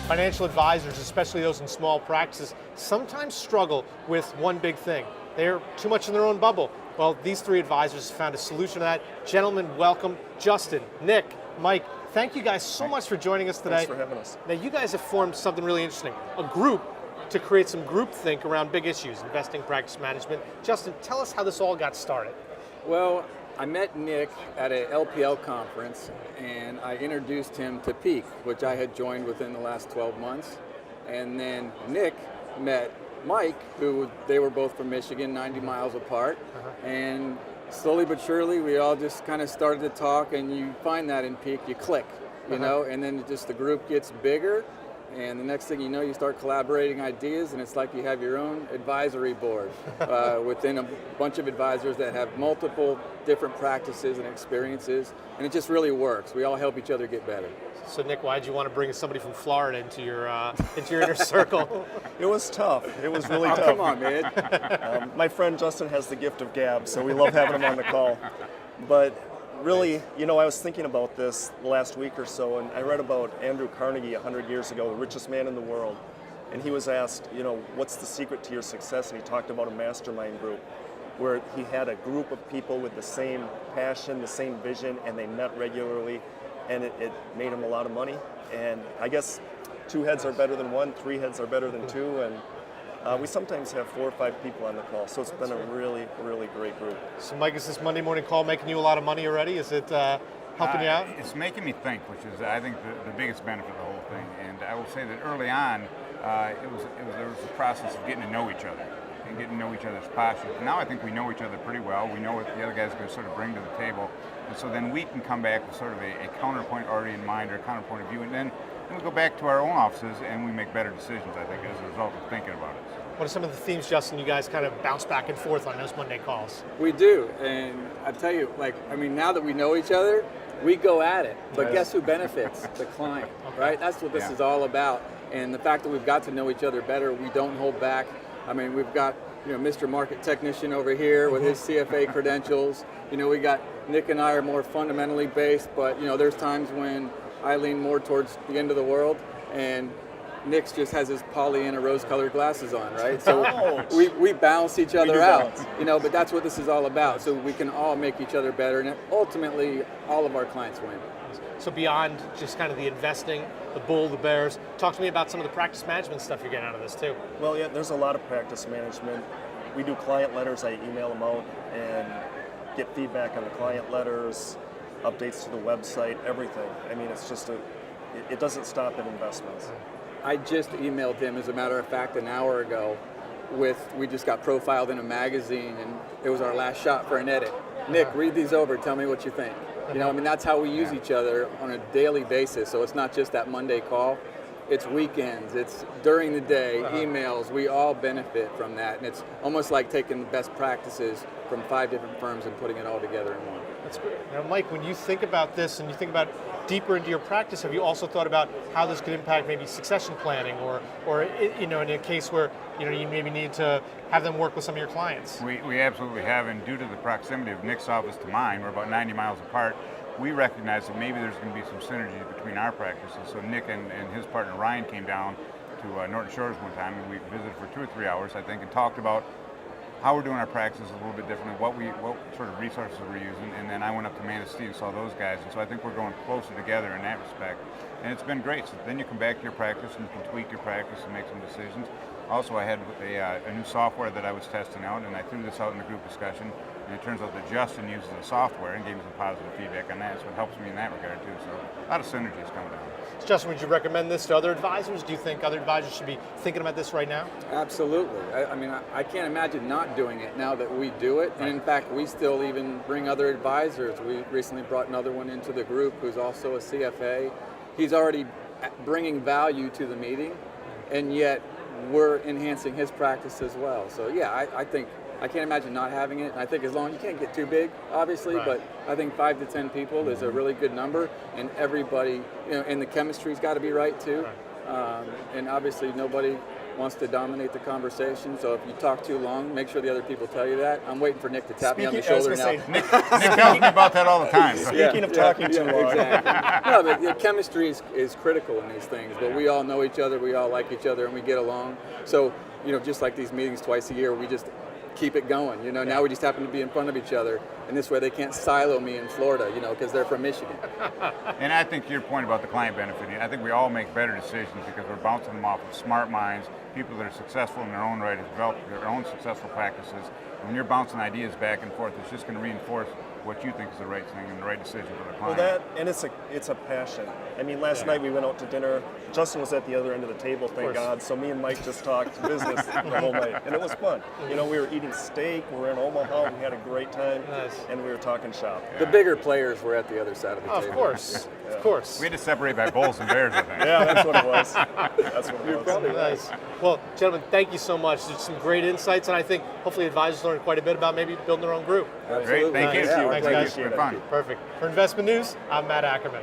Financial advisors, especially those in small practices, sometimes struggle with one big thing. They're too much in their own bubble. Well, these three advisors found a solution to that. Gentlemen, welcome. Justin, Nick, Mike, thank you guys so much for joining us today. Thanks for having us. Now, you guys have formed something really interesting, a group to create some groupthink around big issues, investing, practice management. Justin, tell us how this all got started. Well, I met Nick at a LPL conference, and I introduced him to Peak, which I had joined within the last 12 months. And then Nick met Mike, who they were both from Michigan, 90 miles apart. And slowly but surely, we all just kind of started to talk, and you find that in Peak, you click, you know, and then just the group gets bigger. And the next thing you know, you start collaborating ideas, and it's like you have your own advisory board within a bunch of advisors that have multiple different practices and experiences, and it just really works. We all help each other get better. So Nick, why did you want to bring somebody from Florida into your inner circle? It was tough. It was really tough. Come on, man. My friend Justin has the gift of gab, so we love having him on the call. But really, you know, I was thinking about this the last week or so, and I read about Andrew Carnegie 100 years ago, the richest man in the world. And he was asked, you know, what's the secret to your success? And he talked about a mastermind group where he had a group of people with the same passion, the same vision, and they met regularly, and it made him a lot of money. And I guess 2 heads are better than 1, 3 heads are better than 2, and we sometimes have 4 or 5 people on the call, so it's been a really, really great group. So Mike, is this Monday morning call making you a lot of money already? Is it helping you out? It's making me think, which is, I think, the biggest benefit of the whole thing. And I will say that early on, there was a process of getting to know each other and getting to know each other's postures. Now I think we know each other pretty well. We know what the other guy's going to sort of bring to the table. And so then we can come back with sort of a counterpoint already in mind, or a counterpoint of view, and then we go back to our own offices and we make better decisions, I think, as a result of thinking about it. What are some of the themes, Justin, you guys kind of bounce back and forth on those Monday calls? We do, and I tell you, now that we know each other, we go at it. But guess who benefits? The client, right? That's what this is all about. And the fact that we've got to know each other better, we don't hold back. I mean, we've got, you know, Mr. Market Technician over here with his CFA credentials. You know, we got Nick and I are more fundamentally based, but, you know, there's times when I lean more towards the end of the world, and Nick just has his Pollyanna rose-colored glasses on, right? So we balance each other out, you know, but that's what this is all about. So we can all make each other better, and ultimately, all of our clients win. So beyond just kind of the investing, the bull, the bears, talk to me about some of the practice management stuff you're getting out of this too. Well, yeah, there's a lot of practice management. We do client letters. I email them out and get feedback on the client letters, updates to the website, everything. I mean, it's just it doesn't stop at investments. I just emailed him, as a matter of fact, an hour ago. We just got profiled in a magazine, and it was our last shot for an edit. Nick, read these over. Tell me what you think. You know, I mean, that's how we use each other on a daily basis. So it's not just that Monday call. It's weekends. It's during the day, emails. We all benefit from that, and it's almost like taking the best practices from 5 different firms and putting it all together in one. That's great. Now, Mike, when you think about this and you think about deeper into your practice, have you also thought about how this could impact maybe succession planning, or you know, in a case where, you know, you maybe need to have them work with some of your clients? We absolutely have, and due to the proximity of Nick's office to mine, we're about 90 miles apart, we recognize that maybe there's going to be some synergy between our practices. So Nick and his partner Ryan came down to Norton Shores one time, and we visited for 2 or 3 hours, I think, and talked about how we're doing our practices a little bit differently, what sort of resources we're using, and then I went up to Manistee and saw those guys, and so I think we're going closer together in that respect, and it's been great. So then you come back to your practice and you can tweak your practice and make some decisions. Also, I had a new software that I was testing out, and I threw this out in the group discussion, and it turns out that Justin uses the software and gave me some positive feedback on that, so it helps me in that regard too. So a lot of synergies coming down. So Justin, would you recommend this to other advisors? Do you think other advisors should be thinking about this right now? Absolutely. I mean, I can't imagine not doing it now that we do it. And in fact, we still even bring other advisors. We recently brought another one into the group who's also a CFA. He's already bringing value to the meeting, and yet we're enhancing his practice as well. So yeah, I think I can't imagine not having it. And I think as long, you can't get too big, obviously, but I think 5 to 10 people is a really good number, and everybody, you know, and the chemistry's got to be right too. And obviously nobody wants to dominate the conversation. So if you talk too long, make sure the other people tell you that. I'm waiting for Nick to tap me on the shoulder now. Nick tells me about that all the time. Speaking of talking too long. Exactly. No, but chemistry is critical in these things. But we all know each other, we all like each other, and we get along. So, just like these meetings twice a year, we just keep it going. Now we just happen to be in front of each other, and this way they can't silo me in Florida, because they're from Michigan. And I think your point about the client benefiting, I think we all make better decisions because we're bouncing them off of smart minds, people that are successful in their own right, have developed their own successful practices. And when you're bouncing ideas back and forth, it's just going to reinforce what you think is the right thing and the right decision for the client. Well, it's a passion. I mean, last night we went out to dinner. Justin was at the other end of the table, thank God. So me and Mike just talked business the whole night, and it was fun. We were eating steak. We were in Omaha. We had a great time, and we were talking shop. The bigger players were at the other side of the table. Of course, of course. We had to separate by bulls and bears, I think. Yeah, that's what it was. That's what it was. Probably right. Nice. Well, gentlemen, thank you so much. There's some great insights, and I think hopefully advisors learn quite a bit about maybe building their own group. Great, thank you. Thanks, guys. Good fun. Perfect. For Investment News, I'm Matt Ackerman.